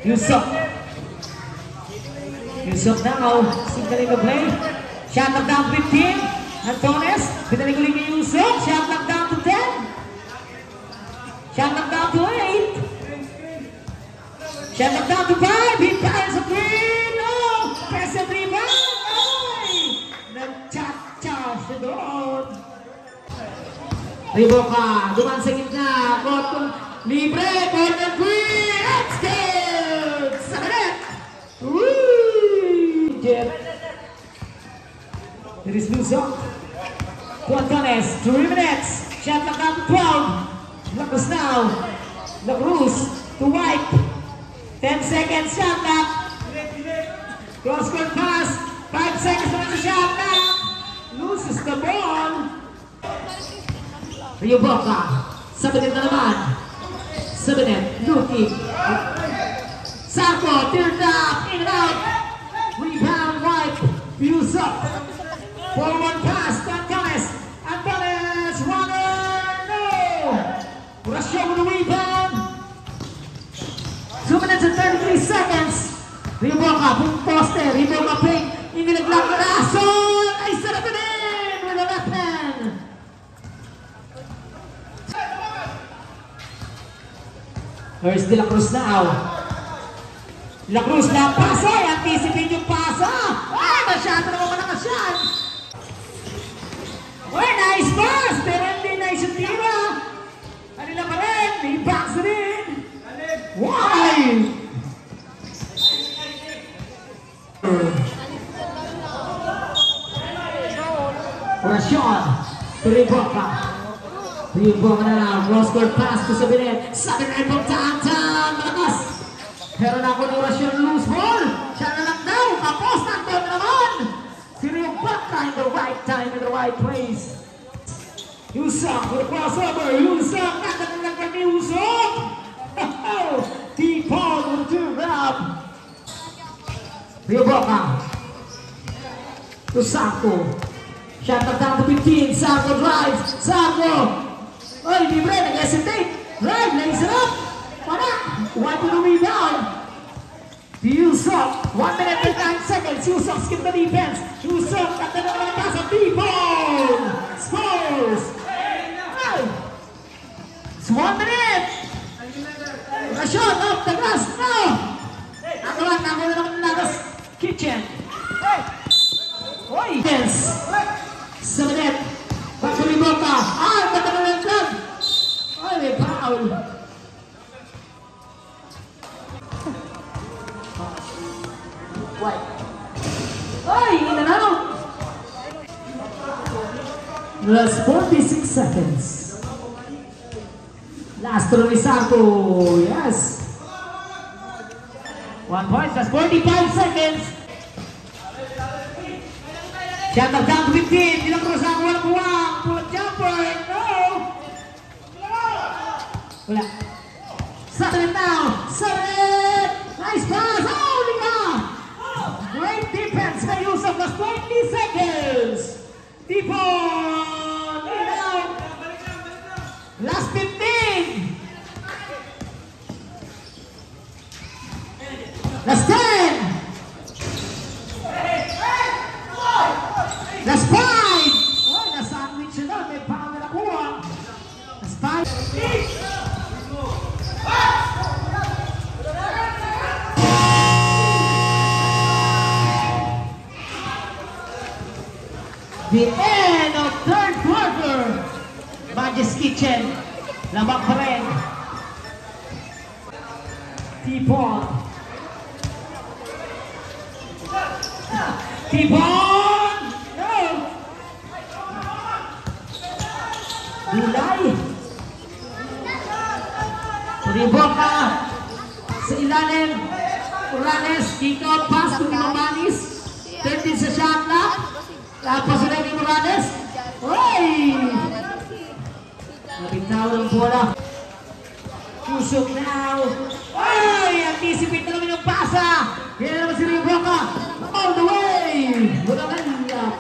Yusuf now, signaling the play. Shot knocked down 15. Antones, pinaling ulit kay Yusuf. Shot knocked down to 10. Shot knocked down to 8. Shot knocked down to 5. He fires a three. No! Pressure rebound. Ay! Nag-cha-cha siya doon. Riboka, duman sa gitna. Libre, corner three. It's good! Sa net! There is Luzon. To Antones, 3 minutes. Shot knocked down to 12. Lacruz now. Lacruz to White. 10 seconds shot knock. Cross-court pass. 5 seconds on the shot knock. Loses the ball. Riboka. Sabinet na naman. Sabinet. Looking. Sarko. Turned up. In and out. Rebound White. Yusuf. Forward pass to Antones. Antones. Runner. No. Russia with the rebound. 2 minutes and 33 seconds. Riboka. Pung poste. Riboka ping. Inilaglag na raso. Ay sarap din. With the left hand. There's De La Cruz now. De La Cruz na pasa. Anticipate yung pasa. Ay, masyado naman malakas yan. Well, nice pass. Pero hindi na isang tira. Kanila pa rin. May bounce rin. Why? Orasyon. Riboka. Riboka na lang. Cross-court pass to Sabinet. Sabinet from downtown. Malakas. Pero na ako ni Orasyon loose ball. Siya na lang daw. Tapos nandun na naman. Si Riboka in the right time, in the right place. Yusuf with a crossover. Yusuf. Nandun lang kami Yusuf. T-Paul with a two-grab. Riboka. To Sarko. Shot knocked down to 15. Sarko drives. Sarko. Oy, libre. Nag-hesitate. Drive. Lays it up. Wala. One to the rebound. Yusuf. 1 minute and 9 seconds. Yusuf skip the defense. Yusuf. Cut the pass of T-Paul. Scores. It's 1 minute. Rashon off the glass. No. Ako lang. Ako na naman nagas. Kitchen. Oy. Yes. Sabinet. Back to Riboka. Ganda na lang dyan. Ay, may foul. White. Ay, in and out. Last 46 seconds. Last throw ni Sarko. Yes. 1 point. That's 45 seconds. Shot knocked down to 15. De La Cruz ang walang buwang. Pull-up jumper. No. Wala. Sabinet now. Sabinet. Nice pass. Oh, Liga. Great defense by Yusuf. Last 20 seconds. T-Paul. Last 15. Last 10. Last 5. Oh, na-sandwich siya doon. May foul na nakuha. Last 5. The end of third quarter. Badges Kitchen. Labak pa rin. T-Paul. T-Paul. No. Gulay. Riboka. Sa ilalim. Uranes. Dito. Pass to Tinomanis. 13 sa shot clock. Tapos ulit ni Morales. Oy! Nabitaw ng bola. Yusuf now. Oy! Anticipate na naman yung pasa. Yan naman si Riboka. All the way! Magaganda.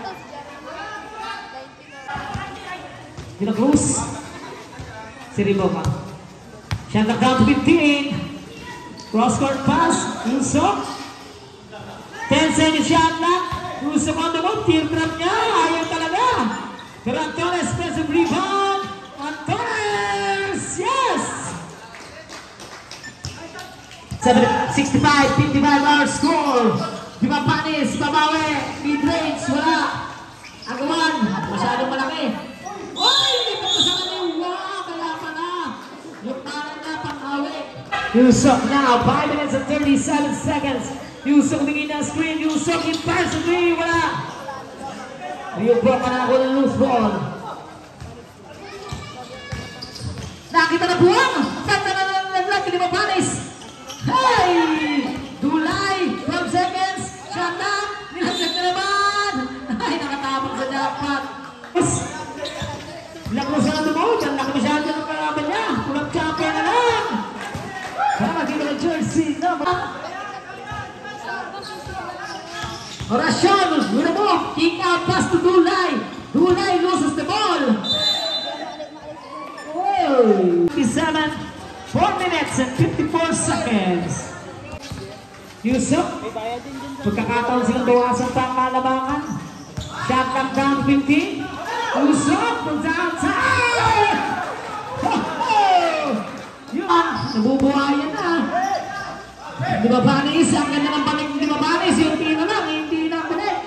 De La Cruz. Si Riboka. Shot knocked down to 15. Cross-court pass. Yusuf. 10 seconds shot lang. Yusuf on the move. Teardrop niya. Ayaw talaga. Pero Antones, defensive rebound. Antones! Yes! 65-55 our score. Panis, babawi. Mid-range, wala. Agawan. Masyadong malaki. Oy! Hindi pa sa kanya. Kaya pala. Yung parang na pang-awi. Yusuf now. 5 minutes and 37 seconds. Yusuf bigay ng screen. Yusuf in pass to 3. Wala. Rio Brock na ako ng loose ball. Nakita na buwang. Saan na nalaglag. Hindi mo panis. Hey! Dulay. 12 seconds. Shot lang. Nilaglag na naman. Ay, nakatapang sa jackpot. Lakros na naman mo. Laki masyado ng kalaban niya. Pulang champion na lang. Para makita ng jersey naman. Orasyon, muna mo, kick out pass to Dulay. Dulay loses the ball. 57, 4 minutes and 54 seconds. Yusuf, pagkakataon silang bawasan pa ang kalabangan. Shot clock down 15. Yusuf, from downside. Yun, nabubuhayan na. Di ba Panis? Ang ganda ng balik ni Di ba Panis? Yung tino lang, hindi na balik.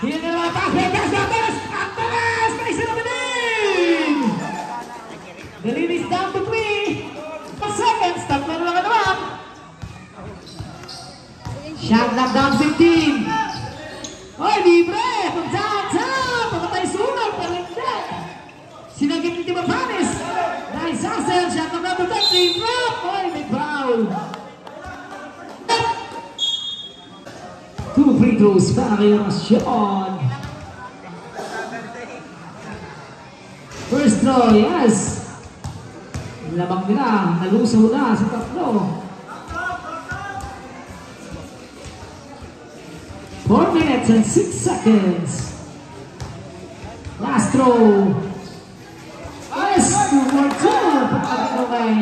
Yun na lang, Vegas, Vegas! Antanas! May isa na balik! The lead is down to 3 seconds. Stop na lang naman. Shot clock down 15. Oy, libre! From downtown! Pamatay sunog, pero hindi. Sinagip ni Di ba Panis? Nice hustle! Shot clock down to 10. Drop! Oy, may foul! 2 free throws para kay Orasyon. First throw, yes. Labang nila, nalusaw na sa tatlo. 4 minutes and 6 seconds. Last throw. Yes, 2 more 2. Pagkakito kay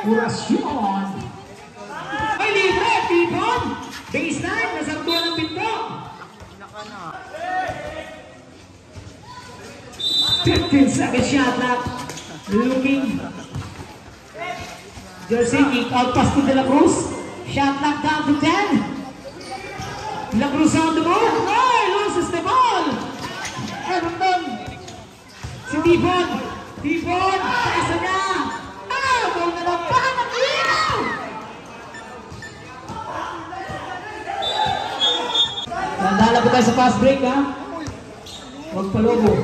Orasyon. May libre, Pipon. Baseline, nasartuan ng pinto. 15-second shot clock. Looking. Jersey, kick out pass to De La Cruz. Shot clock down to 10. De La Cruz on the ball. Hey, loses the ball. Everton. Si Tipon. Tipon, kaisa niya. Ball na lang pa. Nandala po tayo sa fast break, ha? Huwag palobo.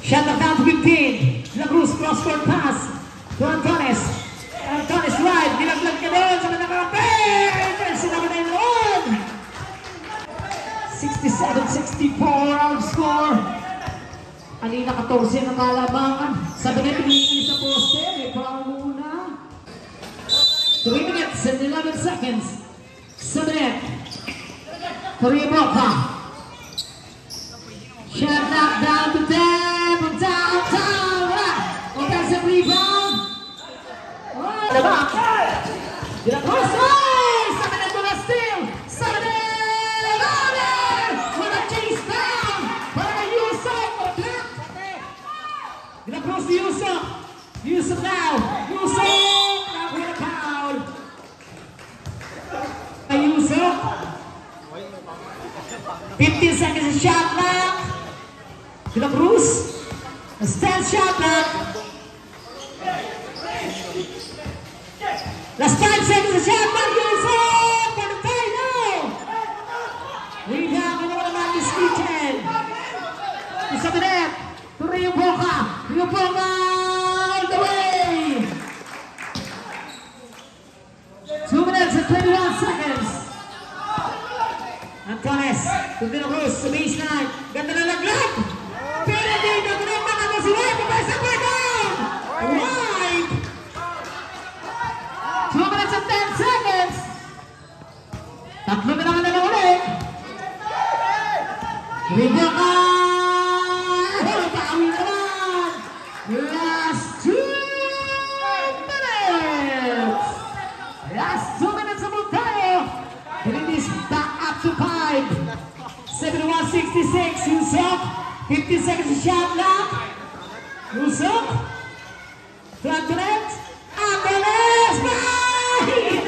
Shot up down to 15. La Cruz, cross-court pass to Antones. Antones right. Nilaglag ka doon sa kanakapin. Sinabi na yun. 67-64 our score. Kanina 14 ang kalabangan. Sabi na pinili sa poste. May foul muna. 3 minutes and 11 seconds. Sabi Toribroca. Shot knock down to 10 from downtown. Offensive rebound. De La Cruz. Sabi na doon na steal. Sabi na with a chase down. Para na Yusuf. De La Cruz to Yusuf. Yusuf now. Yusuf. Now with a foul. Yusuf. 15 seconds of shot clock. De La Cruz. A stand shot clock. Last 5 seconds of shot clock. Yusuf for the tie now. Rebound ko naman naman this weekend. Isa to net. To Rio Broca. Rio Broca all the way. 2 minutes and 21 seconds. Antones, to De La Cruz sa baseline. Ganda na laglag. Pero hindi na pinagman ako si White. Pabay sa breakdown. White. 2 minutes and 10 seconds. Tatlo na naman na ulit. Rebecca. Pawi naman. Last 2 minutes. 15 seconds shot clock. Usok. Flat to net. Angeles! Bye!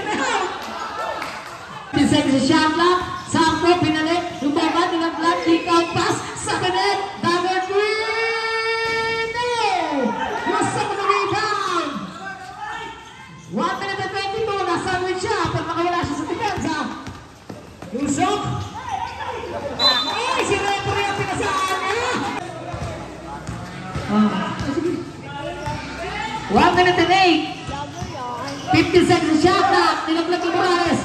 15 seconds shot clock. Sampo, pinalik. Lumaban, nilang kick out pass. Sa net. Dagger green! No! Usok na rebound. 1 minute and 22. Nasandwich siya. Pero makawala siya sa depensa. Usok. Ay, si referee ang pinasaan niya. 1 minute and 8. 15 seconds shot clock. Nilaglag ni Morales.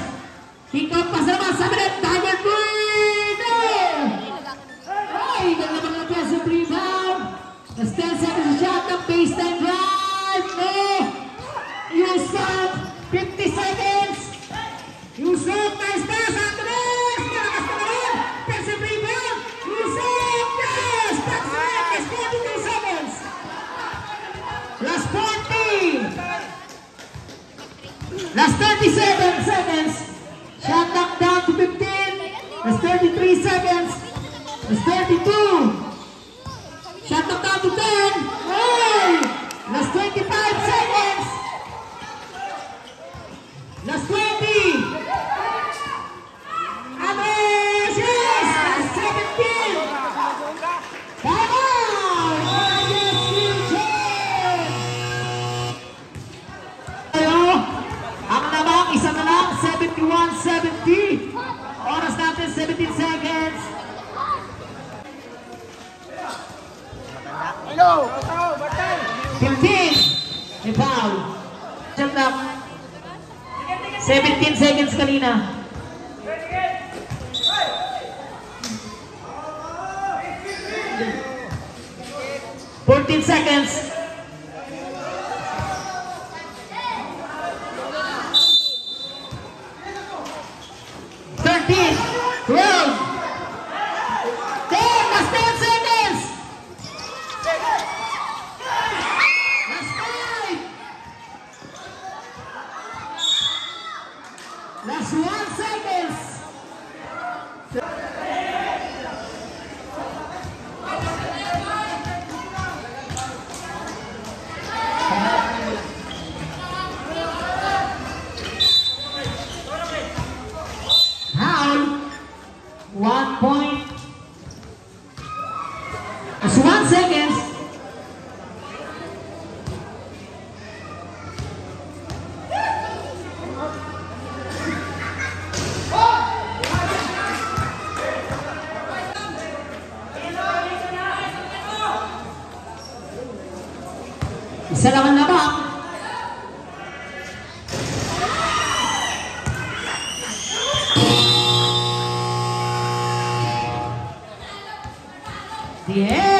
Kick out pass naman. Sa minute. Dagger green! No! Ay, ganda naman ang offensive rebound. That's 10 seconds shot clock. Baseline drive. No! Yusuf. 50 seconds. Yusuf. Nice pass. Andres. Malakas na naman. Offensive rebound. Yusuf. Yes! That's right. That's 42 seconds. Last 40. Last 37 seconds. Shot clock down to 15. Last 33 seconds. Last 32. Shot clock down to 10. Hey! Last 25 seconds. Last 20. Ames! Yes! Last 17. Time out! Yes, Future! Ang namang isa na lang, 71-70. Oras natin, 17 seconds. Hello! 15. May foul. Shot clock. 17 seconds kanina. seconds. 13, 12, 10, last 10 seconds. Last 5. Last 1 seconds. Foul. 1 point. That's 1 seconds. Isa lang ang labak. Yeah.